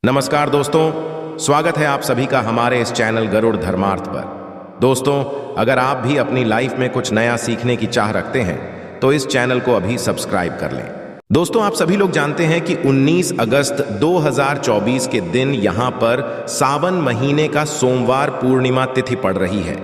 नमस्कार दोस्तों, स्वागत है आप सभी का हमारे इस चैनल गरुड़ धर्मार्थ पर। दोस्तों, अगर आप भी अपनी लाइफ में कुछ नया सीखने की चाह रखते हैं तो इस चैनल को अभी सब्सक्राइब कर लें। दोस्तों, आप सभी लोग जानते हैं कि 19 अगस्त 2024 के दिन यहां पर सावन महीने का सोमवार पूर्णिमा तिथि पड़ रही है।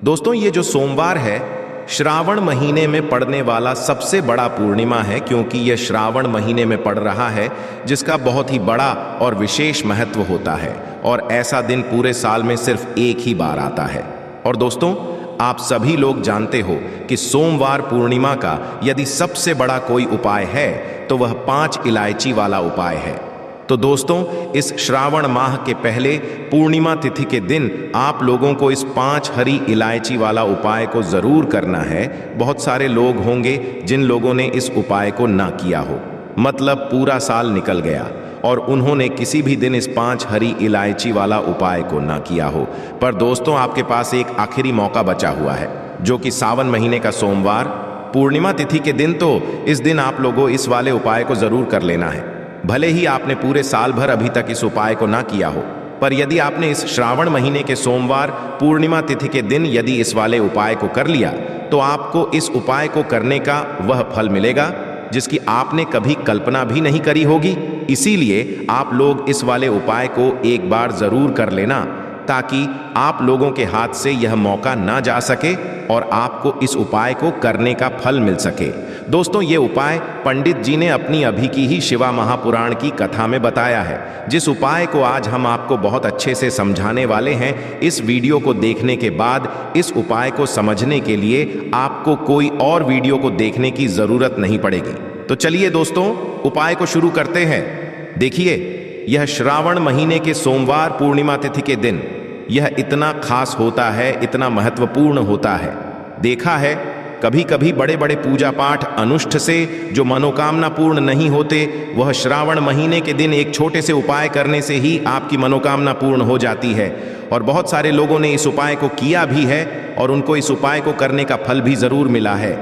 दोस्तों, ये जो सोमवार है श्रावण महीने में पड़ने वाला सबसे बड़ा पूर्णिमा है, क्योंकि यह श्रावण महीने में पड़ रहा है जिसका बहुत ही बड़ा और विशेष महत्व होता है और ऐसा दिन पूरे साल में सिर्फ एक ही बार आता है। और दोस्तों, आप सभी लोग जानते हो कि सोमवार पूर्णिमा का यदि सबसे बड़ा कोई उपाय है तो वह 5 इलायची वाला उपाय है। तो दोस्तों, इस श्रावण माह के पहले पूर्णिमा तिथि के दिन आप लोगों को इस 5 हरी इलायची वाला उपाय को जरूर करना है। बहुत सारे लोग होंगे जिन लोगों ने इस उपाय को ना किया हो, मतलब पूरा साल निकल गया और उन्होंने किसी भी दिन इस 5 हरी इलायची वाला उपाय को ना किया हो। पर दोस्तों, आपके पास एक आखिरी मौका बचा हुआ है, जो कि सावन महीने का सोमवार पूर्णिमा तिथि के दिन। तो इस दिन आप लोगों इस वाले उपाय को जरूर कर लेना है। भले ही आपने पूरे साल भर अभी तक इस उपाय को ना किया हो, पर यदि आपने इस श्रावण महीने के सोमवार पूर्णिमा तिथि के दिन यदि इस वाले उपाय को कर लिया तो आपको इस उपाय को करने का वह फल मिलेगा जिसकी आपने कभी कल्पना भी नहीं करी होगी। इसीलिए आप लोग इस वाले उपाय को एक बार जरूर कर लेना, ताकि आप लोगों के हाथ से यह मौका ना जा सके और आपको इस उपाय को करने का फल मिल सके। दोस्तों, ये उपाय पंडित जी ने अपनी अभी की ही शिवा महापुराण की कथा में बताया है, जिस उपाय को आज हम आपको बहुत अच्छे से समझाने वाले हैं। इस वीडियो को देखने के बाद इस उपाय को समझने के लिए आपको कोई और वीडियो को देखने की जरूरत नहीं पड़ेगी। तो चलिए दोस्तों, उपाय को शुरू करते हैं। देखिए, यह श्रावण महीने के सोमवार पूर्णिमा तिथि के दिन यह इतना खास होता है, इतना महत्वपूर्ण होता है। देखा है कभी कभी बड़े बड़े पूजा पाठ अनुष्ठ से जो मनोकामना पूर्ण नहीं होते, वह श्रावण महीने के दिन एक छोटे से उपाय करने से ही आपकी मनोकामना पूर्ण हो जाती है। और बहुत सारे लोगों ने इस उपाय को किया भी है और उनको इस उपाय को करने का फल भी जरूर मिला है।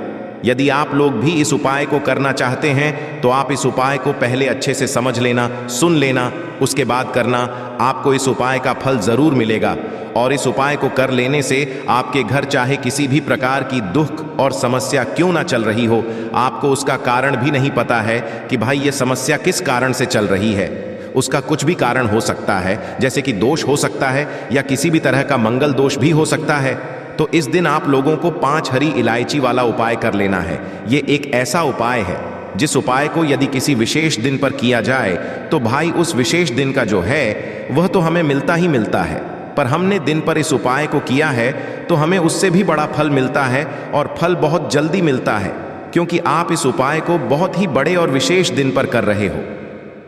यदि आप लोग भी इस उपाय को करना चाहते हैं तो आप इस उपाय को पहले अच्छे से समझ लेना, सुन लेना, उसके बाद करना। आपको इस उपाय का फल जरूर मिलेगा और इस उपाय को कर लेने से आपके घर चाहे किसी भी प्रकार की दुख और समस्या क्यों ना चल रही हो, आपको उसका कारण भी नहीं पता है कि भाई ये समस्या किस कारण से चल रही है। उसका कुछ भी कारण हो सकता है, जैसे कि दोष हो सकता है या किसी भी तरह का मंगल दोष भी हो सकता है। तो इस दिन आप लोगों को 5 हरी इलायची वाला उपाय कर लेना है। ये एक ऐसा उपाय है जिस उपाय को यदि किसी विशेष दिन पर किया जाए तो भाई उस विशेष दिन का जो है वह तो हमें मिलता ही मिलता है, पर हमने दिन पर इस उपाय को किया है तो हमें उससे भी बड़ा फल मिलता है और फल बहुत जल्दी मिलता है, क्योंकि आप इस उपाय को बहुत ही बड़े और विशेष दिन पर कर रहे हो।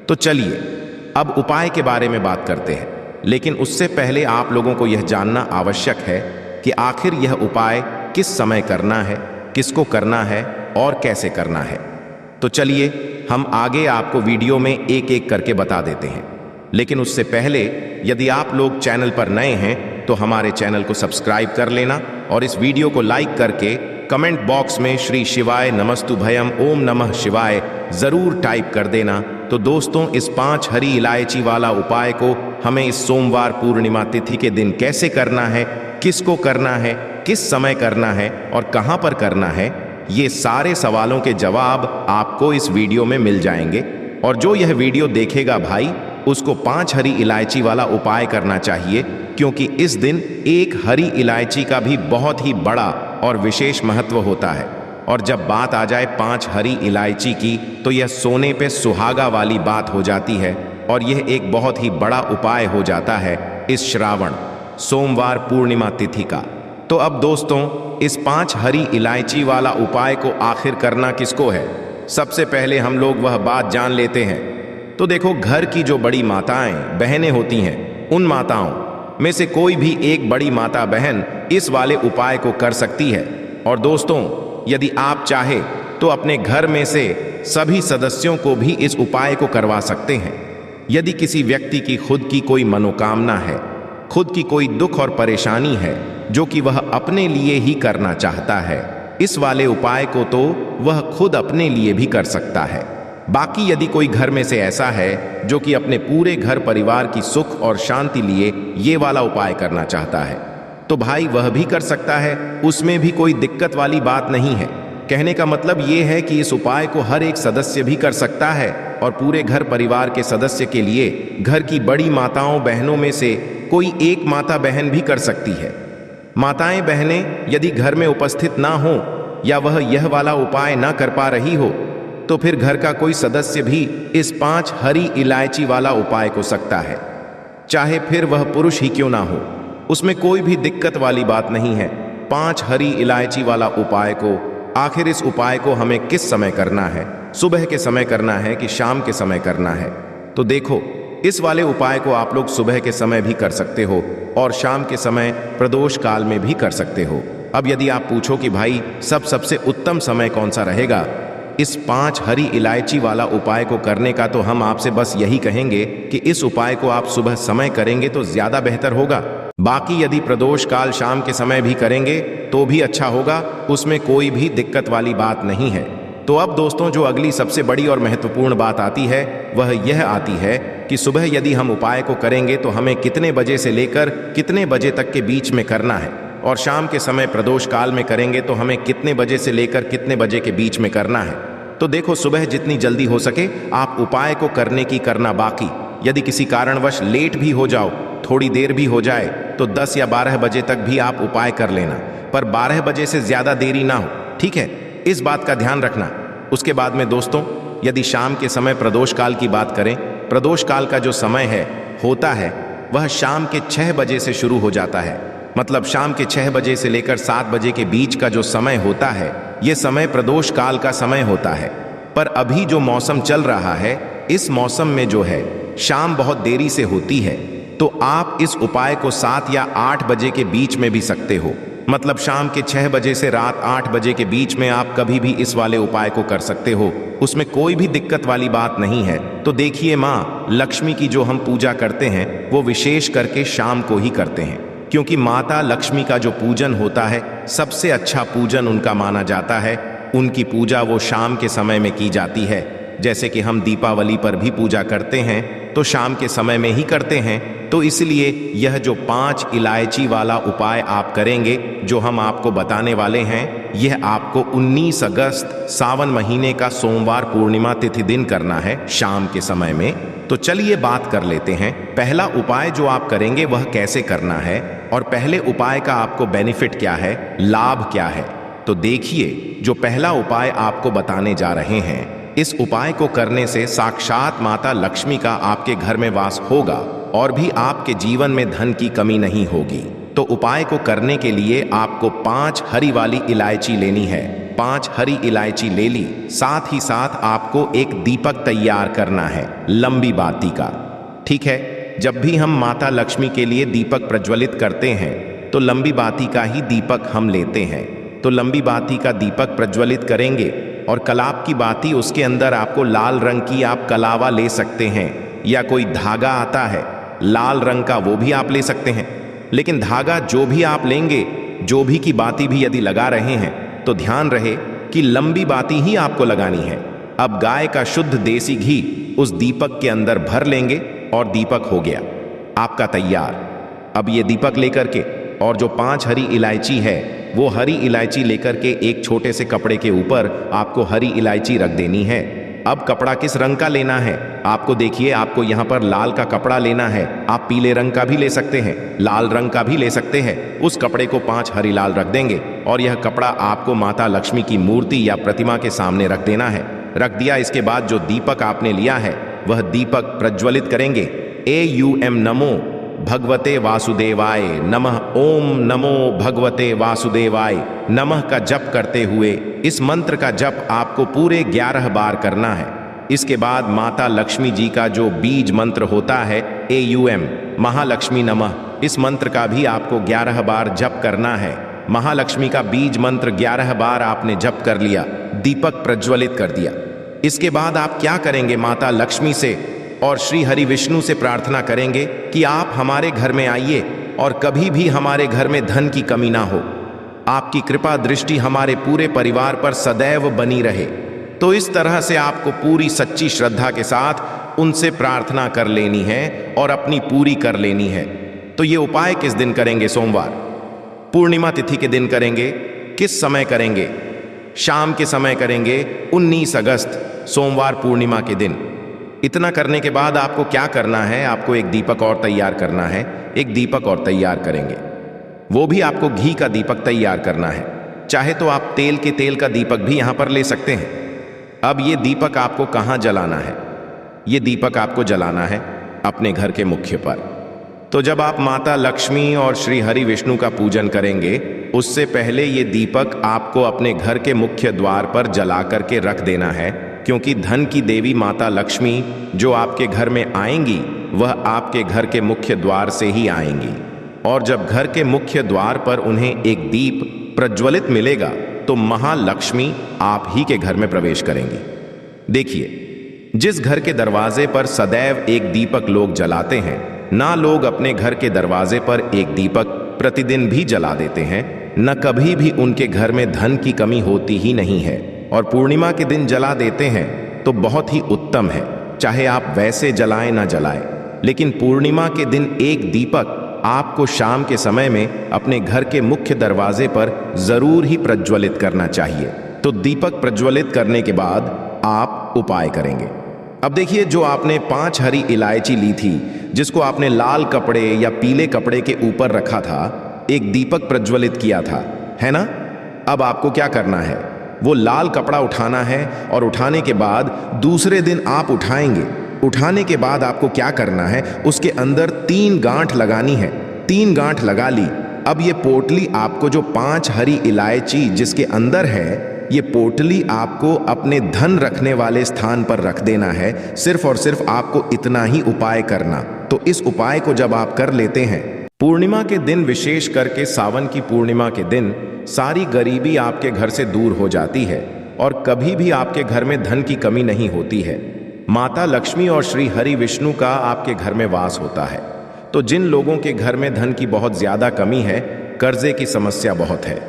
तो चलिए अब उपाय के बारे में बात करते हैं, लेकिन उससे पहले आप लोगों को यह जानना आवश्यक है कि आखिर यह उपाय किस समय करना है, किसको करना है और कैसे करना है। तो चलिए हम आगे आपको वीडियो में एक एक करके बता देते हैं। लेकिन उससे पहले यदि आप लोग चैनल पर नए हैं तो हमारे चैनल को सब्सक्राइब कर लेना और इस वीडियो को लाइक करके कमेंट बॉक्स में श्री शिवाय नमस्तुभयम ओम नमः शिवाय जरूर टाइप कर देना। तो दोस्तों, इस 5 हरी इलायची वाला उपाय को हमें इस सोमवार पूर्णिमा तिथि के दिन कैसे करना है, किसको करना है, किस समय करना है और कहां पर करना है, ये सारे सवालों के जवाब आपको इस वीडियो में मिल जाएंगे। और जो यह वीडियो देखेगा भाई, उसको 5 हरी इलायची वाला उपाय करना चाहिए, क्योंकि इस दिन एक हरी इलायची का भी बहुत ही बड़ा और विशेष महत्व होता है। और जब बात आ जाए 5 हरी इलायची की, तो यह सोने पे सुहागा वाली बात हो जाती है और यह एक बहुत ही बड़ा उपाय हो जाता है इस श्रावण सोमवार पूर्णिमा तिथि का। तो अब दोस्तों, इस 5 हरी इलायची वाला उपाय को आखिर करना किसको है, सबसे पहले हम लोग वह बात जान लेते हैं। तो देखो, घर की जो बड़ी माताएं बहनें होती हैं, उन माताओं में से कोई भी एक बड़ी माता बहन इस वाले उपाय को कर सकती है। और दोस्तों, यदि आप चाहे तो अपने घर में से सभी सदस्यों को भी इस उपाय को करवा सकते हैं। यदि किसी व्यक्ति की खुद की कोई मनोकामना है, खुद की कोई दुख और परेशानी है जो कि वह अपने लिए ही करना चाहता है, इस वाले उपाय को तो वह खुद अपने लिए भी कर सकता है। बाकी यदि कोई घर में से ऐसा है जो कि अपने पूरे घर परिवार की सुख और शांति लिए ये वाला उपाय करना चाहता है, तो भाई वह भी कर सकता है, उसमें भी कोई दिक्कत वाली बात नहीं है। कहने का मतलब ये है कि इस उपाय को हर एक सदस्य भी कर सकता है और पूरे घर परिवार के सदस्य के लिए घर की बड़ी माताओं बहनों में से कोई एक माता बहन भी कर सकती है। माताएं बहनें यदि घर में उपस्थित ना हो या वह यह वाला उपाय ना कर पा रही हो, तो फिर घर का कोई सदस्य भी इस 5 हरी इलायची वाला उपाय को सकता है, चाहे फिर वह पुरुष ही क्यों ना हो, उसमें कोई भी दिक्कत वाली बात नहीं है। 5 हरी इलायची वाला उपाय को, आखिर इस उपाय को हमें किस समय करना है, सुबह के समय करना है कि शाम के समय करना है? तो देखो, इस वाले उपाय को आप लोग सुबह के समय भी कर सकते हो और शाम के समय प्रदोष काल में भी कर सकते हो। अब यदि आप पूछो कि भाई सबसे उत्तम समय कौन सा रहेगा इस 5 हरी इलायची वाला उपाय को करने का, तो हम आपसे बस यही कहेंगे कि इस उपाय को आप सुबह समय करेंगे तो ज्यादा बेहतर होगा। बाकी यदि प्रदोष काल शाम के समय भी करेंगे तो भी अच्छा होगा, उसमें कोई भी दिक्कत वाली बात नहीं है। तो अब दोस्तों, जो अगली सबसे बड़ी और महत्वपूर्ण बात आती है वह यह आती है कि सुबह यदि हम उपाय को करेंगे तो हमें कितने बजे से लेकर कितने बजे तक के बीच में करना है, और शाम के समय प्रदोष काल में करेंगे तो हमें कितने बजे से लेकर कितने बजे के बीच में करना है। तो देखो, सुबह जितनी जल्दी हो सके आप उपाय को करने की करना। बाकी यदि किसी कारणवश लेट भी हो जाओ, थोड़ी देर भी हो जाए, तो 10 या 12 बजे तक भी आप उपाय कर लेना, पर 12 बजे से ज्यादा देरी ना हो, ठीक है? इस बात का ध्यान रखना। उसके बाद में दोस्तों, यदि शाम के समय प्रदोष काल की बात करें, प्रदोष काल का जो समय होता है वह शाम के 6 बजे से शुरू हो जाता है। मतलब शाम के 6 बजे से लेकर 7 बजे के बीच का जो समय होता है, यह समय प्रदोष काल का समय होता है। पर अभी जो मौसम चल रहा है, इस मौसम में जो है शाम बहुत देरी से होती है, तो आप इस उपाय को 7 या 8 बजे के बीच में भी सकते हो। मतलब शाम के 6 बजे से रात 8 बजे के बीच में आप कभी भी इस वाले उपाय को कर सकते हो, उसमें कोई भी दिक्कत वाली बात नहीं है। तो देखिए, माँ लक्ष्मी की जो हम पूजा करते हैं वो विशेष करके शाम को ही करते हैं, क्योंकि माता लक्ष्मी का जो पूजन होता है सबसे अच्छा पूजन उनका माना जाता है। उनकी पूजा वो शाम के समय में की जाती है। जैसे कि हम दीपावली पर भी पूजा करते हैं तो शाम के समय में ही करते हैं। तो इसलिए यह जो 5 इलायची वाला उपाय आप करेंगे, जो हम आपको बताने वाले हैं, यह आपको 19 अगस्त सावन महीने का सोमवार पूर्णिमा तिथि दिन करना है शाम के समय में। तो चलिए बात कर लेते हैं, पहला उपाय जो आप करेंगे वह कैसे करना है और पहले उपाय का आपको बेनिफिट क्या है, लाभ क्या है। तो देखिए, जो पहला उपाय आपको बताने जा रहे हैं, इस उपाय को करने से साक्षात माता लक्ष्मी का आपके घर में वास होगा और भी आपके जीवन में धन की कमी नहीं होगी। तो उपाय को करने के लिए आपको 5 हरी वाली इलायची लेनी है। 5 हरी इलायची ले ली, साथ ही साथ आपको एक दीपक तैयार करना है, लंबी बाती का। ठीक है, जब भी हम माता लक्ष्मी के लिए दीपक प्रज्वलित करते हैं तो लंबी बाती का ही दीपक हम लेते हैं। तो लंबी बाती का दीपक प्रज्वलित करेंगे और कलाब की बाती, उसके अंदर आपको लाल रंग की आप कलावा ले सकते हैं, या कोई धागा आता है लाल रंग का, वो भी आप ले सकते हैं। लेकिन धागा जो भी आप लेंगे, जो भी की बाती भी यदि लगा रहे हैं, तो ध्यान रहे कि लंबी बाती ही आपको लगानी है। अब गाय का शुद्ध देसी घी उस दीपक के अंदर भर लेंगे और दीपक हो गया आपका तैयार। अब ये दीपक लेकर के और जो 5 हरी इलायची है, वो हरी इलायची लेकर के एक छोटे से कपड़े के ऊपर आपको हरी इलायची रख देनी है। अब कपड़ा किस रंग का लेना है आपको, देखिए, आपको यहाँ पर लाल का कपड़ा लेना है। आप पीले रंग का भी ले सकते हैं, लाल रंग का भी ले सकते हैं। उस कपड़े को 5 हरी लाल रख देंगे और यह कपड़ा आपको माता लक्ष्मी की मूर्ति या प्रतिमा के सामने रख देना है। रख दिया, इसके बाद जो दीपक आपने लिया है वह दीपक प्रज्वलित करेंगे। AUM नमो भगवते वासुदेवाय नमः, ओम नमो भगवते वासुदेवाय नमः का जप करते हुए इस मंत्र का जप आपको पूरे 11 बार करना है। इसके बाद माता लक्ष्मी जी का जो बीज मंत्र होता है AUM महालक्ष्मी नमः, इस मंत्र का भी आपको 11 बार जप करना है। महालक्ष्मी का बीज मंत्र 11 बार आपने जप कर लिया, दीपक प्रज्वलित कर दिया। इसके बाद आप क्या करेंगे, माता लक्ष्मी से और श्री हरि विष्णु से प्रार्थना करेंगे कि आप हमारे घर में आइए और कभी भी हमारे घर में धन की कमी ना हो। आपकी कृपा दृष्टि हमारे पूरे परिवार पर सदैव बनी रहे। तो इस तरह से आपको पूरी सच्ची श्रद्धा के साथ उनसे प्रार्थना कर लेनी है और अपनी पूरी कर लेनी है। तो ये उपाय किस दिन करेंगे? सोमवार पूर्णिमा तिथि के दिन करेंगे। किस समय करेंगे? शाम के समय करेंगे, 19 अगस्त सोमवार पूर्णिमा के दिन। इतना करने के बाद आपको क्या करना है? आपको एक दीपक और तैयार करना है। एक दीपक और तैयार करेंगे, वो भी आपको घी का दीपक तैयार करना है। चाहे तो आप तेल का दीपक भी यहां पर ले सकते हैं। अब ये दीपक आपको कहां जलाना है? ये दीपक आपको जलाना है अपने घर के मुख्य पर। तो जब आप माता लक्ष्मी और श्री हरि विष्णु का पूजन करेंगे, उससे पहले ये दीपक आपको अपने घर के मुख्य द्वार पर जला करके रख देना है, क्योंकि धन की देवी माता लक्ष्मी जो आपके घर में आएंगी वह आपके घर के मुख्य द्वार से ही आएंगी। और जब घर के मुख्य द्वार पर उन्हें एक दीप प्रज्वलित मिलेगा तो महालक्ष्मी आप ही के घर में प्रवेश करेंगी। देखिए, जिस घर के दरवाजे पर सदैव एक दीपक लोग जलाते हैं, ना लोग अपने घर के दरवाजे पर एक दीपक प्रतिदिन भी जला देते हैं, न कभी भी उनके घर में धन की कमी होती ही नहीं है। और पूर्णिमा के दिन जला देते हैं तो बहुत ही उत्तम है, चाहे आप वैसे जलाएं ना जलाएं, लेकिन पूर्णिमा के दिन एक दीपक आपको शाम के समय में अपने घर के मुख्य दरवाजे पर जरूर ही प्रज्वलित करना चाहिए। तो दीपक प्रज्वलित करने के बाद आप उपाय करेंगे। अब देखिए, जो आपने 5 हरी इलायची ली थी, जिसको आपने लाल कपड़े या पीले कपड़े के ऊपर रखा था, एक दीपक प्रज्वलित किया था, है ना? अब आपको क्या करना है? वो लाल कपड़ा उठाना है और उठाने के बाद दूसरे दिन आप उठाएंगे। उठाने के बाद आपको क्या करना है? उसके अंदर 3 गांठ लगानी है। 3 गांठ लगा ली। अब ये पोटली आपको, जो 5 हरी इलायची जिसके अंदर है, ये पोटली आपको अपने धन रखने वाले स्थान पर रख देना है। सिर्फ और सिर्फ आपको इतना ही उपाय करना। तो इस उपाय को जब आप कर लेते हैं, पूर्णिमा के दिन, विशेष करके सावन की पूर्णिमा के दिन, सारी गरीबी आपके घर से दूर हो जाती है और कभी भी आपके घर में धन की कमी नहीं होती है। माता लक्ष्मी और श्री हरि विष्णु का आपके घर में वास होता है। तो जिन लोगों के घर में धन की बहुत ज्यादा कमी है, कर्जे की समस्या बहुत है,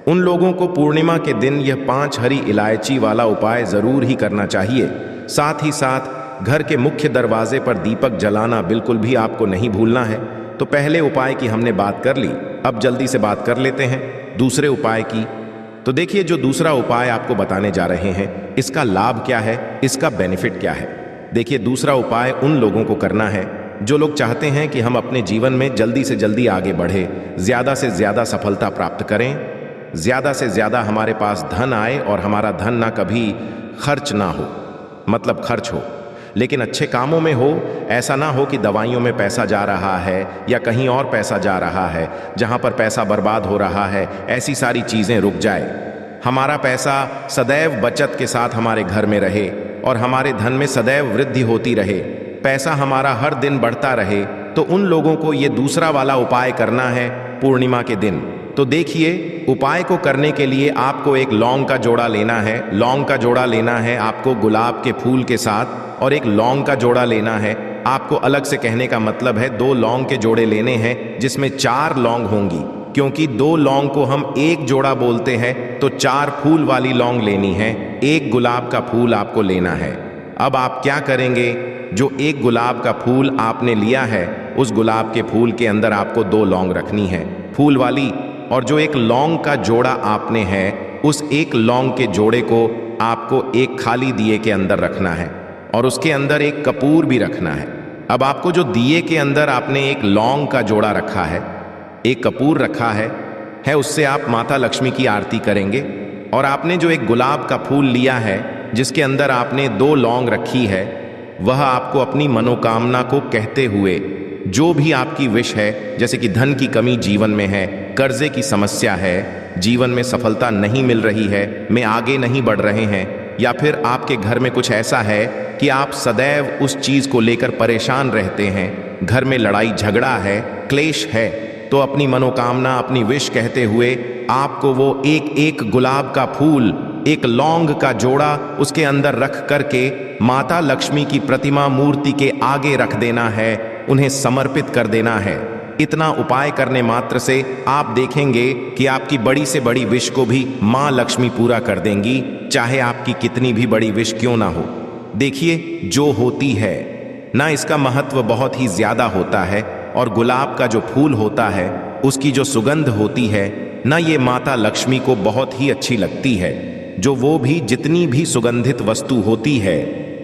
उन लोगों को पूर्णिमा के दिन यह 5 हरी इलायची वाला उपाय जरूर ही करना चाहिए। साथ ही साथ घर के मुख्य दरवाजे पर दीपक जलाना बिल्कुल भी आपको नहीं भूलना है। तो पहले उपाय की हमने बात कर ली, अब जल्दी से बात कर लेते हैं दूसरे उपाय की। तो देखिए, जो दूसरा उपाय आपको बताने जा रहे हैं, इसका लाभ क्या है, इसका बेनिफिट क्या है। देखिए, दूसरा उपाय उन लोगों को करना है जो लोग चाहते हैं कि हम अपने जीवन में जल्दी से जल्दी आगे बढ़े, ज्यादा से ज्यादा सफलता प्राप्त करें, ज्यादा से ज्यादा हमारे पास धन आए और हमारा धन ना कभी खर्च ना हो, मतलब खर्च हो लेकिन अच्छे कामों में हो। ऐसा ना हो कि दवाइयों में पैसा जा रहा है या कहीं और पैसा जा रहा है, जहां पर पैसा बर्बाद हो रहा है, ऐसी सारी चीजें रुक जाए। हमारा पैसा सदैव बचत के साथ हमारे घर में रहे और हमारे धन में सदैव वृद्धि होती रहे, पैसा हमारा हर दिन बढ़ता रहे। तो उन लोगों को ये दूसरा वाला उपाय करना है पूर्णिमा के दिन। तो देखिए, उपाय को करने के लिए आपको एक लौंग का जोड़ा लेना है। लौंग का जोड़ा लेना है आपको गुलाब के फूल के साथ, और एक लौंग का जोड़ा लेना है आपको। अलग से कहने का मतलब है 2 लौंग के जोड़े लेने हैं, जिसमें 4 लौंग होंगी, क्योंकि 2 लौंग को हम एक जोड़ा बोलते हैं। तो 4 फूल वाली लौंग लेनी है। एक गुलाब का फूल आपको लेना है। अब आप क्या करेंगे? जो एक गुलाब का फूल आपने लिया है, उस गुलाब के फूल के अंदर आपको 2 लौंग रखनी है फूल वाली, और जो एक लौंग का जोड़ा आपने है, उस एक लौंग के जोड़े को आपको एक खाली दिए के अंदर रखना है और उसके अंदर एक कपूर भी रखना है। अब आपको जो दिए के अंदर आपने एक लौंग का जोड़ा रखा है, एक कपूर रखा है, उससे आप माता लक्ष्मी की आरती करेंगे। और आपने जो एक गुलाब का फूल लिया है, जिसके अंदर आपने 2 लौंग रखी है, वह आपको अपनी मनोकामना को कहते हुए, जो भी आपकी विश है, जैसे कि धन की कमी जीवन में है, कर्जे की समस्या है, जीवन में सफलता नहीं मिल रही है, में आगे नहीं बढ़ रहे हैं, या फिर आपके घर में कुछ ऐसा है कि आप सदैव उस चीज को लेकर परेशान रहते हैं, घर में लड़ाई झगड़ा है, क्लेश है, तो अपनी मनोकामना, अपनी विश कहते हुए आपको वो एक गुलाब का फूल, एक लौंग का जोड़ा उसके अंदर रख करके माता लक्ष्मी की प्रतिमा मूर्ति के आगे रख देना है, उन्हें समर्पित कर देना है। इतना उपाय करने मात्र से आप देखेंगे कि आपकी बड़ी से बड़ी विश को भी माँ लक्ष्मी पूरा कर देंगी, चाहे आपकी कितनी भी बड़ी विश क्यों ना हो। देखिए, जो होती है ना, इसका महत्व बहुत ही ज्यादा होता है। और गुलाब का जो फूल होता है, उसकी जो सुगंध होती है ना, ये माता लक्ष्मी को बहुत ही अच्छी लगती है। जो वो भी जितनी भी सुगंधित वस्तु होती है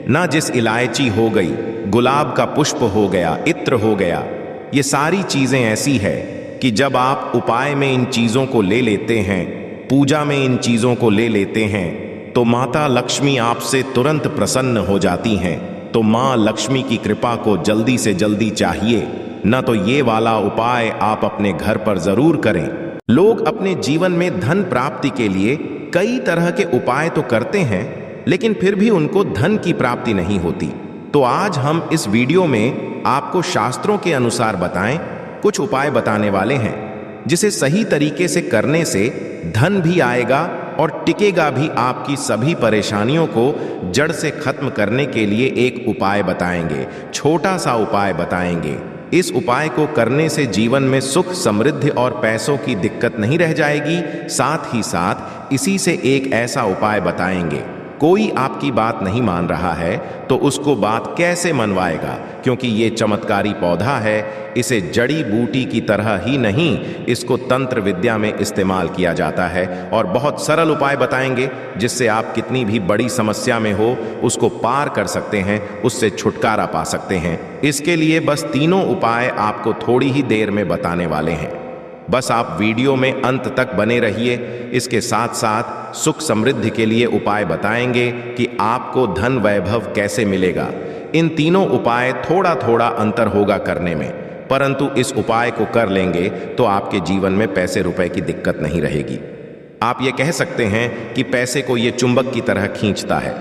ना, जिस इलायची हो गई, गुलाब का पुष्प हो गया, इत्र हो गया, ये सारी चीजें ऐसी है कि जब आप उपाय में इन चीजों को ले लेते हैं, पूजा में इन चीजों को ले लेते हैं, तो माता लक्ष्मी आपसे तुरंत प्रसन्न हो जाती हैं। तो माँ लक्ष्मी की कृपा को जल्दी से जल्दी चाहिए ना, तो ये वाला उपाय आप अपने घर पर जरूर करें। लोग अपने जीवन में धन प्राप्ति के लिए कई तरह के उपाय तो करते हैं, लेकिन फिर भी उनको धन की प्राप्ति नहीं होती। तो आज हम इस वीडियो में आपको शास्त्रों के अनुसार बताएं कुछ उपाय बताने वाले हैं, जिसे सही तरीके से करने से धन भी आएगा और टिकेगा भी। आपकी सभी परेशानियों को जड़ से खत्म करने के लिए एक उपाय बताएंगे, छोटा सा उपाय बताएंगे। इस उपाय को करने से जीवन में सुख, समृद्धि और पैसों की दिक्कत नहीं रह जाएगी। साथ ही साथ इसी से एक ऐसा उपाय बताएंगे, कोई आपकी बात नहीं मान रहा है तो उसको बात कैसे मनवाएगा, क्योंकि ये चमत्कारी पौधा है। इसे जड़ी बूटी की तरह ही नहीं, इसको तंत्र विद्या में इस्तेमाल किया जाता है। और बहुत सरल उपाय बताएंगे, जिससे आप कितनी भी बड़ी समस्या में हो उसको पार कर सकते हैं, उससे छुटकारा पा सकते हैं। इसके लिए बस तीनों उपाय आपको थोड़ी ही देर में बताने वाले हैं। बस आप वीडियो में अंत तक बने रहिए। इसके साथ साथ सुख समृद्धि के लिए उपाय बताएंगे कि आपको धन वैभव कैसे मिलेगा। इन तीनों उपाय थोड़ा थोड़ा अंतर होगा करने में, परंतु इस उपाय को कर लेंगे तो आपके जीवन में पैसे रुपए की दिक्कत नहीं रहेगी। आप ये कह सकते हैं कि पैसे को ये चुंबक की तरह खींचता है।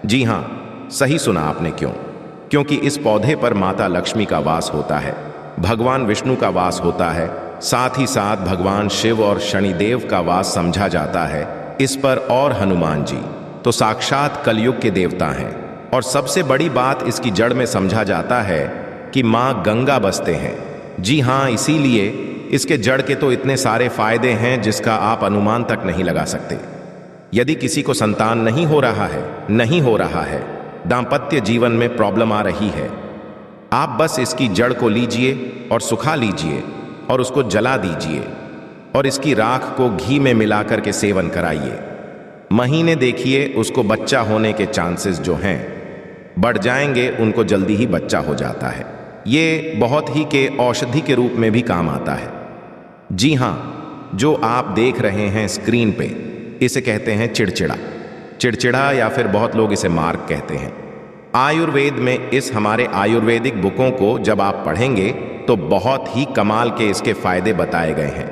जी हाँ, सही सुना आपने। क्योंकि इस पौधे पर माता लक्ष्मी का वास होता है, भगवान विष्णु का वास होता है, साथ ही साथ भगवान शिव और शनिदेव का वास समझा जाता है इस पर, और हनुमान जी तो साक्षात कलयुग के देवता हैं। और सबसे बड़ी बात इसकी जड़ में समझा जाता है कि माँ गंगा बसते हैं। जी हाँ, इसीलिए इसके जड़ के तो इतने सारे फायदे हैं जिसका आप अनुमान तक नहीं लगा सकते। यदि किसी को संतान नहीं हो रहा है, दाम्पत्य जीवन में प्रॉब्लम आ रही है, आप बस इसकी जड़ को लीजिए और सुखा लीजिए और उसको जला दीजिए और इसकी राख को घी में मिलाकर के सेवन कराइए। महीने देखिए, उसको बच्चा होने के चांसेस जो हैं बढ़ जाएंगे, उनको जल्दी ही बच्चा हो जाता है। ये बहुत ही के औषधि के रूप में भी काम आता है। जी हाँ, जो आप देख रहे हैं स्क्रीन पे, इसे कहते हैं चिड़चिड़ा या फिर बहुत लोग इसे मार्ग कहते हैं। आयुर्वेद में इस हमारे आयुर्वेदिक बुकों को जब आप पढ़ेंगे तो बहुत ही कमाल के इसके फायदे बताए गए हैं,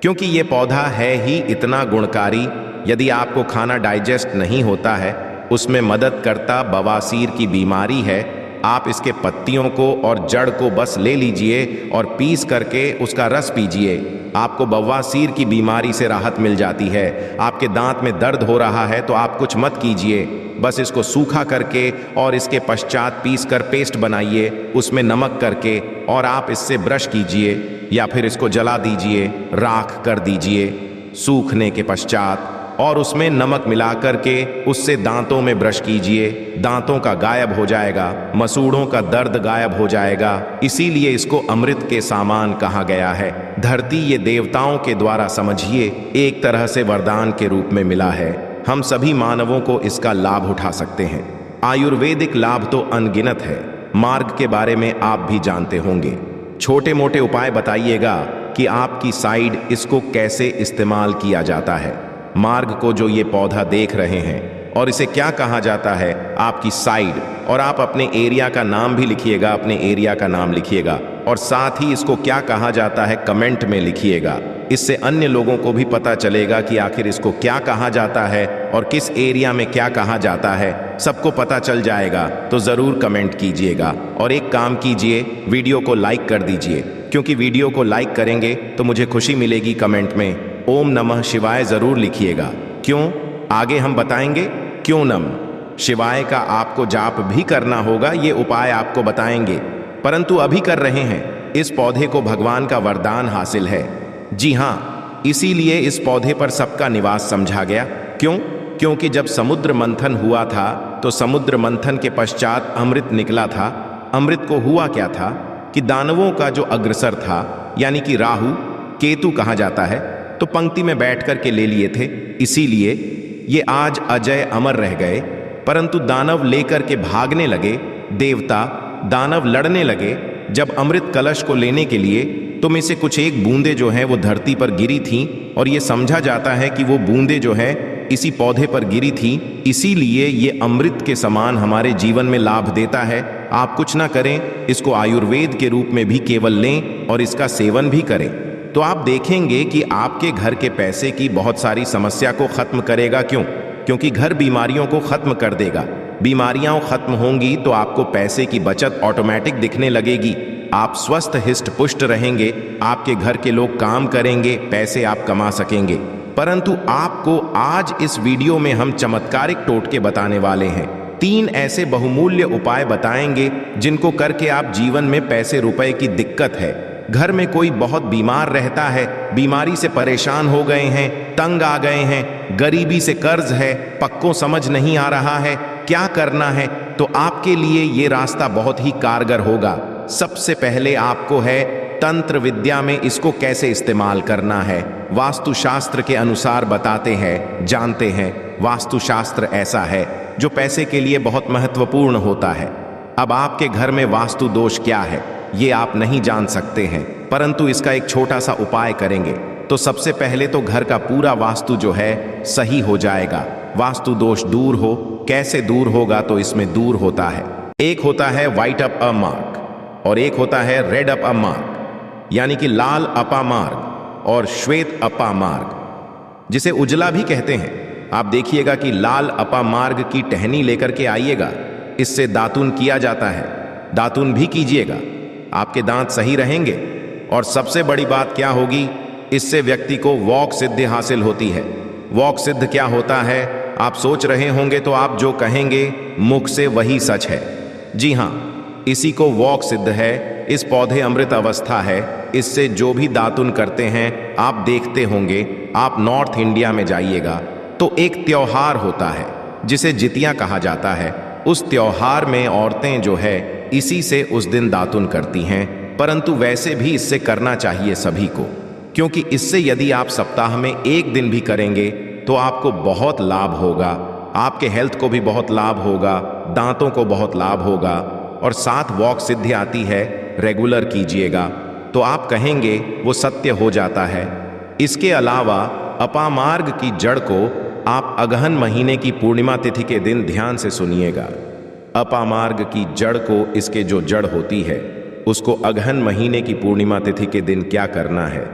क्योंकि ये पौधा है ही इतना गुणकारी। यदि आपको खाना डाइजेस्ट नहीं होता है, उसमें मदद करता, बवासीर की बीमारी है, आप इसके पत्तियों को और जड़ को बस ले लीजिए और पीस करके उसका रस पीजिए। आपको बवासीर की बीमारी से राहत मिल जाती है। आपके दांत में दर्द हो रहा है तो आप कुछ मत कीजिए, बस इसको सूखा करके और इसके पश्चात पीस कर पेस्ट बनाइए, उसमें नमक करके, और आप इससे ब्रश कीजिए या फिर इसको जला दीजिए, राख कर दीजिए सूखने के पश्चात, और उसमें नमक मिला करके उससे दांतों में ब्रश कीजिए। दांतों का गायब हो जाएगा, मसूड़ों का दर्द गायब हो जाएगा। इसीलिए इसको अमृत के सामान कहा गया है। धरती ये देवताओं के द्वारा समझिए एक तरह से वरदान के रूप में मिला है। हम सभी मानवों को इसका लाभ उठा सकते हैं। आयुर्वेदिक लाभ तो अनगिनत है। मार्ग के बारे में आप भी जानते होंगे। छोटे मोटे उपाय बताइएगा कि आपकी साइड इसको कैसे इस्तेमाल किया जाता है। मार्ग को जो ये पौधा देख रहे हैं और इसे क्या कहा जाता है, आपकी साइड, और आप अपने एरिया का नाम भी लिखिएगा, अपने एरिया का नाम लिखिएगा, और साथ ही इसको क्या कहा जाता है कमेंट में लिखिएगा। इससे अन्य लोगों को भी पता चलेगा कि आखिर इसको क्या कहा जाता है और किस एरिया में क्या कहा जाता है, सबको पता चल जाएगा। तो ज़रूर कमेंट कीजिएगा और एक काम कीजिए, वीडियो को लाइक कर दीजिए, क्योंकि वीडियो को लाइक करेंगे तो मुझे खुशी मिलेगी। कमेंट में ओम नमः शिवाय ज़रूर लिखिएगा। क्यों, आगे हम बताएंगे क्यों नमः शिवाय का आपको जाप भी करना होगा। ये उपाय आपको बताएंगे, परंतु अभी कर रहे हैं इस पौधे को भगवान का वरदान हासिल है। जी हाँ, इसीलिए इस पौधे पर सबका निवास समझा गया। क्यों? क्योंकि जब समुद्र मंथन हुआ था तो समुद्र मंथन के पश्चात अमृत निकला था। अमृत को हुआ क्या था कि दानवों का जो अग्रसर था, यानी कि राहु केतु कहा जाता है, तो पंक्ति में बैठ कर के ले लिए थे। इसीलिए ये आज अजय अमर रह गए। परंतु दानव लेकर के भागने लगे, देवता दानव लड़ने लगे। जब अमृत कलश को लेने के लिए तो में से कुछ एक बूंदे जो हैं वो धरती पर गिरी थीं, और ये समझा जाता है कि वो बूंदे जो है इसी पौधे पर गिरी थी। इसीलिए ये अमृत के समान हमारे जीवन में लाभ देता है। आप कुछ ना करें, इसको आयुर्वेद के रूप में भी केवल लें और इसका सेवन भी करें, तो आप देखेंगे कि आपके घर के पैसे की बहुत सारी समस्या को खत्म करेगा। क्यों? क्योंकि घर बीमारियों को खत्म कर देगा। बीमारियां खत्म होंगी तो आपको पैसे की बचत ऑटोमेटिक दिखने लगेगी। आप स्वस्थ हिष्ट पुष्ट रहेंगे, आपके घर के लोग काम करेंगे, पैसे आप कमा सकेंगे। परंतु आपको आज इस वीडियो में हम चमत्कारिक टोटके बताने वाले हैं। 3 ऐसे बहुमूल्य उपाय बताएंगे जिनको करके आप जीवन में पैसे रुपए की दिक्कत है, घर में कोई बहुत बीमार रहता है, बीमारी से परेशान हो गए हैं, तंग आ गए हैं, गरीबी से कर्ज है, पक्कों समझ नहीं आ रहा है क्या करना है, तो आपके लिए ये रास्ता बहुत ही कारगर होगा। सबसे पहले आपको है तंत्र विद्या में इसको कैसे इस्तेमाल करना है। वास्तुशास्त्र के अनुसार बताते हैं, जानते हैं। वास्तुशास्त्र ऐसा है जो पैसे के लिए बहुत महत्वपूर्ण होता है। अब आपके घर में वास्तु दोष क्या है ये आप नहीं जान सकते हैं, परंतु इसका एक छोटा सा उपाय करेंगे तो सबसे पहले तो घर का पूरा वास्तु जो है सही हो जाएगा। वास्तु दोष दूर हो, कैसे दूर होगा? तो इसमें दूर होता है, एक होता है व्हाइट अप अ मार्क और एक होता है रेड अप अ मार्क, यानी कि लाल अपा मार्ग और श्वेत अपा मार्ग, जिसे उजला भी कहते हैं। आप देखिएगा कि लाल अपा मार्ग की टहनी लेकर के आइएगा, इससे दातुन किया जाता है। दातुन भी कीजिएगा, आपके दांत सही रहेंगे। और सबसे बड़ी बात क्या होगी, इससे व्यक्ति को वॉक सिद्धि हासिल होती है। वॉक सिद्ध क्या होता है आप सोच रहे होंगे, तो आप जो कहेंगे मुख से वही सच है। जी हाँ, इसी को वॉक सिद्ध है। इस पौधे अमृत अवस्था है, इससे जो भी दातुन करते हैं आप देखते होंगे। आप नॉर्थ इंडिया में जाइएगा तो एक त्योहार होता है जिसे जितिया कहा जाता है। उस त्योहार में औरतें जो है इसी से उस दिन दातुन करती हैं। परंतु वैसे भी इससे करना चाहिए सभी को, क्योंकि इससे यदि आप सप्ताह में 1 दिन भी करेंगे तो आपको बहुत लाभ होगा। आपके हेल्थ को भी बहुत लाभ होगा, दांतों को बहुत लाभ होगा, और साथ वॉक सिद्धि आती है। रेगुलर कीजिएगा तो आप कहेंगे वो सत्य हो जाता है। इसके अलावा अपामार्ग की जड़ को आप अगहन महीने की पूर्णिमा तिथि के दिन ध्यान से सुनिएगा। अपामार्ग की जड़ को, इसके जो जड़ होती है उसको अगहन महीने की पूर्णिमा तिथि के दिन क्या करना है,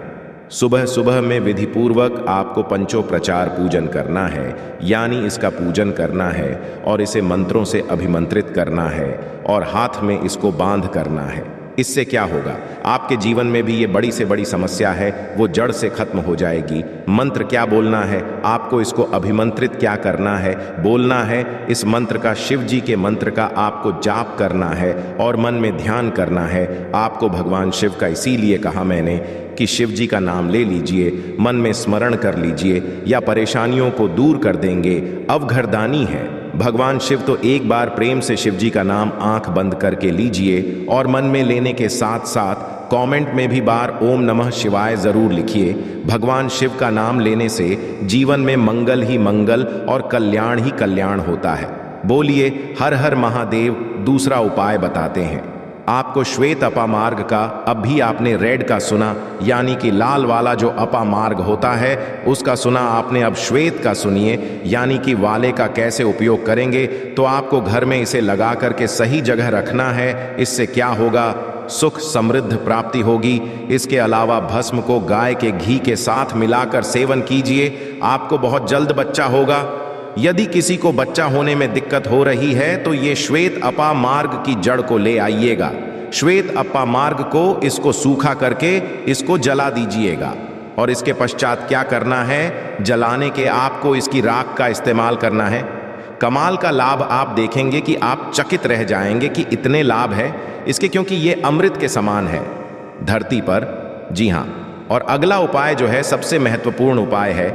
सुबह सुबह में विधिपूर्वक आपको पंचोप्रचार पूजन करना है, यानी इसका पूजन करना है और इसे मंत्रों से अभिमंत्रित करना है और हाथ में इसको बांध करना है। इससे क्या होगा, आपके जीवन में भी ये बड़ी से बड़ी समस्या है वो जड़ से खत्म हो जाएगी। मंत्र क्या बोलना है आपको, इसको अभिमंत्रित क्या करना है, बोलना है इस मंत्र का, शिव जी के मंत्र का आपको जाप करना है और मन में ध्यान करना है। आपको भगवान शिव का इसीलिए कहा मैंने कि शिव जी का नाम ले लीजिए, मन में स्मरण कर लीजिए, या परेशानियों को दूर कर देंगे। अवघरदानी है भगवान शिव, तो एक बार प्रेम से शिव जी का नाम आंख बंद करके लीजिए और मन में लेने के साथ साथ कमेंट में भी बार ओम नमः शिवाय जरूर लिखिए। भगवान शिव का नाम लेने से जीवन में मंगल ही मंगल और कल्याण ही कल्याण होता है। बोलिए हर हर महादेव। दूसरा उपाय बताते हैं आपको, श्वेत अपामार्ग का। अब भी आपने रेड का सुना, यानी कि लाल वाला जो अपामार्ग होता है उसका सुना आपने, अब श्वेत का सुनिए, यानी कि वाले का कैसे उपयोग करेंगे। तो आपको घर में इसे लगा करके सही जगह रखना है। इससे क्या होगा, सुख समृद्ध प्राप्ति होगी। इसके अलावा भस्म को गाय के घी के साथ मिलाकर सेवन कीजिए, आपको बहुत जल्द बच्चा होगा। यदि किसी को बच्चा होने में दिक्कत हो रही है तो ये श्वेत अपा मार्ग की जड़ को ले आइएगा। श्वेत अपा मार्ग को, इसको सूखा करके इसको जला दीजिएगा और इसके पश्चात क्या करना है, जलाने के आपको इसकी राख का इस्तेमाल करना है। कमाल का लाभ आप देखेंगे कि आप चकित रह जाएंगे कि इतने लाभ है इसके, क्योंकि ये अमृत के समान है। धरती पर। जी हाँ, और अगला उपाय जो है सबसे महत्वपूर्ण उपाय है।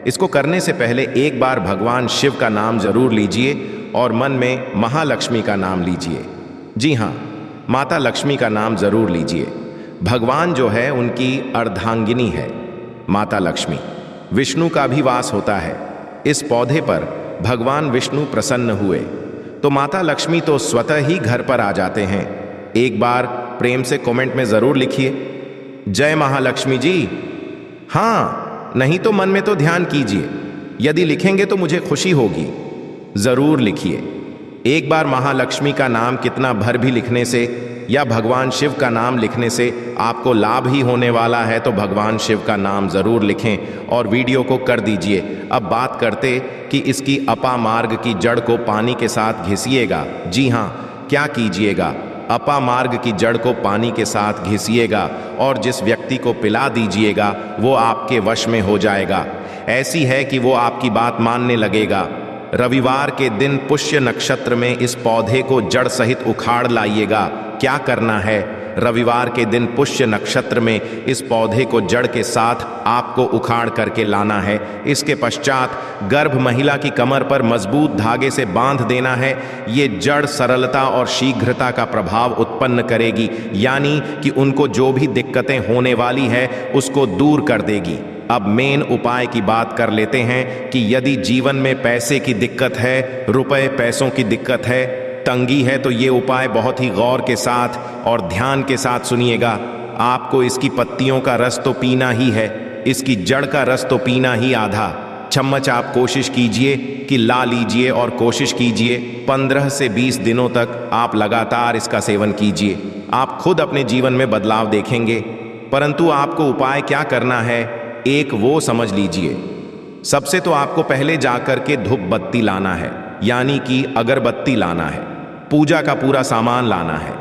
इसको करने से पहले एक बार भगवान शिव का नाम जरूर लीजिए और मन में महालक्ष्मी का नाम लीजिए। जी हाँ, माता लक्ष्मी का नाम जरूर लीजिए। भगवान जो है उनकी अर्धांगिनी है माता लक्ष्मी। विष्णु का भी वास होता है। इस पौधे पर भगवान विष्णु प्रसन्न हुए तो माता लक्ष्मी तो स्वतः ही घर पर आ जाते हैं। एक बार प्रेम से कमेंट में जरूर लिखिए, जय महालक्ष्मी जी। हाँ, नहीं तो मन में तो ध्यान कीजिए। यदि लिखेंगे तो मुझे खुशी होगी। जरूर लिखिए। एक बार महालक्ष्मी का नाम कितना भर भी लिखने से या भगवान शिव का नाम लिखने से आपको लाभ ही होने वाला है, तो भगवान शिव का नाम जरूर लिखें और वीडियो को कर दीजिए। अब बात करते कि इसकी अपामार्ग की जड़ को पानी के साथ घिसिएगा। जी हाँ, क्या कीजिएगा? अपामार्ग की जड़ को पानी के साथ घिसिएगा और जिस व्यक्ति को पिला दीजिएगा वो आपके वश में हो जाएगा। ऐसी है कि वो आपकी बात मानने लगेगा। रविवार के दिन पुष्य नक्षत्र में इस पौधे को जड़ सहित उखाड़ लाइएगा। क्या करना है? रविवार के दिन पुष्य नक्षत्र में इस पौधे को जड़ के साथ आपको उखाड़ करके लाना है। इसके पश्चात गर्भ महिला की कमर पर मजबूत धागे से बांध देना है। ये जड़ सरलता और शीघ्रता का प्रभाव उत्पन्न करेगी, यानी कि उनको जो भी दिक्कतें होने वाली है उसको दूर कर देगी। अब मेन उपाय की बात कर लेते हैं कि यदि जीवन में पैसे की दिक्कत है, रुपए पैसों की दिक्कत है, तंगी है, तो ये उपाय बहुत ही गौर के साथ और ध्यान के साथ सुनिएगा। आपको इसकी पत्तियों का रस तो पीना ही है, इसकी जड़ का रस तो पीना ही आधा। चम्मच आप कोशिश कीजिए कि ला लीजिए और कोशिश कीजिए 15 से 20 दिनों तक आप लगातार इसका सेवन कीजिए। आप खुद अपने जीवन में बदलाव देखेंगे। परंतु आपको उपाय क्या करना है, एक वो समझ लीजिए। सबसे तो आपको पहले जाकर के धूप बत्ती लाना है, यानी कि अगरबत्ती लाना है। पूजा का पूरा सामान लाना है।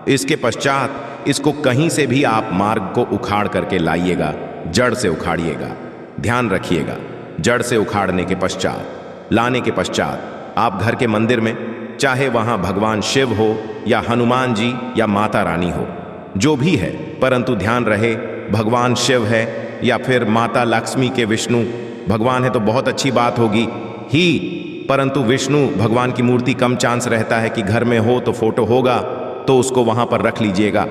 इसके पश्चात इसको कहीं से भी आप मार्ग को उखाड़ करके लाइएगा, जड़ से उखाड़िएगा। ध्यान रखिएगा, जड़ से उखाड़ने के पश्चात, लाने के पश्चात आप घर के मंदिर में, चाहे वहां भगवान शिव हो या हनुमान जी या माता रानी हो, जो भी है, परंतु ध्यान रहे भगवान शिव है या फिर माता लक्ष्मी के विष्णु भगवान है तो बहुत अच्छी बात होगी ही, परंतु विष्णु भगवान की मूर्ति कम चांस रहता है कि घर में हो, तो फोटो होगा तो उसको वहां पर रख लीजिएगा।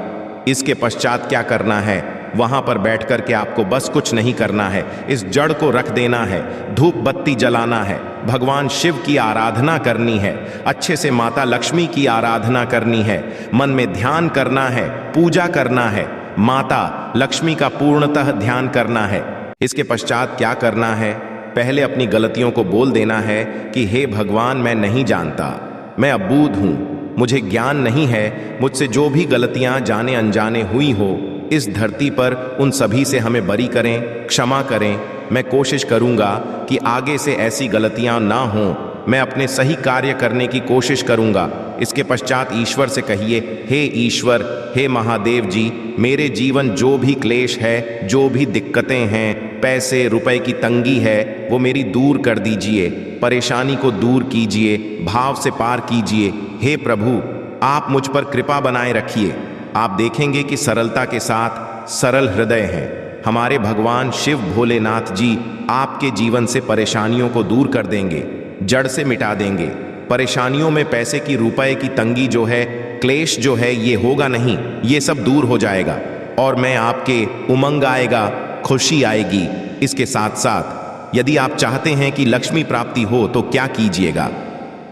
इसके पश्चात क्या करना है, वहां पर बैठ करके आपको बस कुछ नहीं करना है, इस जड़ को रख देना है, धूप बत्ती जलाना है, भगवान शिव की आराधना करनी है, अच्छे से माता लक्ष्मी की आराधना करनी है, मन में ध्यान करना है, पूजा करना है, माता लक्ष्मी का पूर्णतः ध्यान करना है। इसके पश्चात क्या करना है, पहले अपनी गलतियों को बोल देना है कि हे भगवान, मैं नहीं जानता, मैं अबूझ हूँ, मुझे ज्ञान नहीं है, मुझसे जो भी गलतियाँ जाने अनजाने हुई हो इस धरती पर उन सभी से हमें बरी करें, क्षमा करें। मैं कोशिश करूँगा कि आगे से ऐसी गलतियाँ ना हों, मैं अपने सही कार्य करने की कोशिश करूँगा। इसके पश्चात ईश्वर से कहिए, हे ईश्वर, हे महादेव जी, मेरे जीवन जो भी क्लेश है, जो भी दिक्कतें हैं, पैसे रुपए की तंगी है, वो मेरी दूर कर दीजिए, परेशानी को दूर कीजिए, भाव से पार कीजिए। हे प्रभु, आप मुझ पर कृपा बनाए रखिए। आप देखेंगे कि सरलता के साथ सरल हृदय है। हमारे भगवान शिव भोलेनाथ जी आपके जीवन से परेशानियों को दूर कर देंगे, जड़ से मिटा देंगे। परेशानियों में पैसे की, रुपए की तंगी जो है, क्लेश जो है, ये होगा नहीं, ये सब दूर हो जाएगा और मैं आपके उमंग आएगा, खुशी आएगी। इसके साथ साथ यदि आप चाहते हैं कि लक्ष्मी प्राप्ति हो तो क्या कीजिएगा,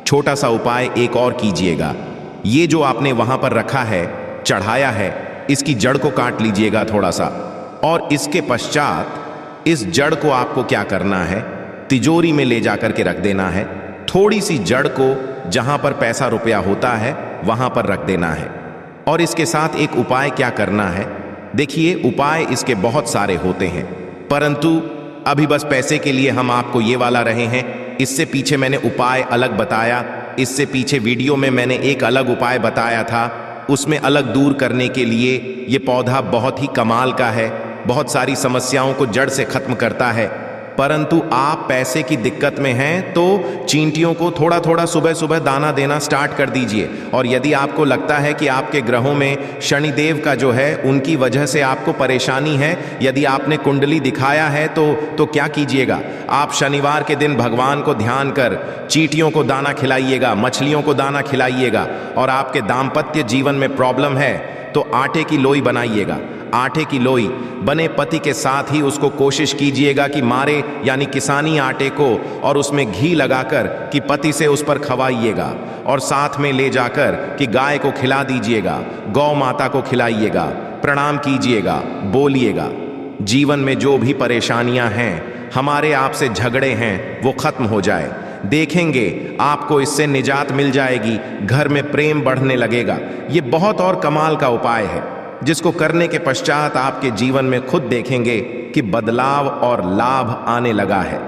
छोटा सा उपाय एक और कीजिएगा। ये जो आपने वहां पर रखा है, चढ़ाया है, इसकी जड़ को काट लीजिएगा थोड़ा सा, और इसके पश्चात इस जड़ को आपको क्या करना है, तिजोरी में ले जाकर के रख देना है। थोड़ी सी जड़ को जहां पर पैसा रुपया होता है वहां पर रख देना है। और इसके साथ एक उपाय क्या करना है, देखिए उपाय इसके बहुत सारे होते हैं, परंतु अभी बस पैसे के लिए हम आपको ये वाला रहे हैं। इससे पीछे मैंने उपाय अलग बताया, इससे पीछे वीडियो में मैंने एक अलग उपाय बताया था, उसमें अलग दूर करने के लिए ये पौधा बहुत ही कमाल का है, बहुत सारी समस्याओं को जड़ से खत्म करता है। परंतु आप पैसे की दिक्कत में हैं तो चींटियों को थोड़ा थोड़ा सुबह सुबह दाना देना स्टार्ट कर दीजिए। और यदि आपको लगता है कि आपके ग्रहों में शनिदेव का जो है उनकी वजह से आपको परेशानी है, यदि आपने कुंडली दिखाया है तो क्या कीजिएगा, आप शनिवार के दिन भगवान को ध्यान कर चींटियों को दाना खिलाइएगा, मछलियों को दाना खिलाइएगा। और आपके दाम्पत्य जीवन में प्रॉब्लम है तो आटे की लोई बनाइएगा। आटे की लोई बने पति के साथ ही उसको कोशिश कीजिएगा कि मारे यानी किसानी आटे को, और उसमें घी लगाकर कि पति से उस पर खवाइएगा और साथ में ले जाकर कि गाय को खिला दीजिएगा, गौ माता को खिलाइएगा, प्रणाम कीजिएगा, बोलिएगा जीवन में जो भी परेशानियां हैं, हमारे आपसे झगड़े हैं, वो खत्म हो जाए। देखेंगे आपको इससे निजात मिल जाएगी, घर में प्रेम बढ़ने लगेगा। ये बहुत और कमाल का उपाय है जिसको करने के पश्चात आपके जीवन में खुद देखेंगे कि बदलाव और लाभ आने लगा है।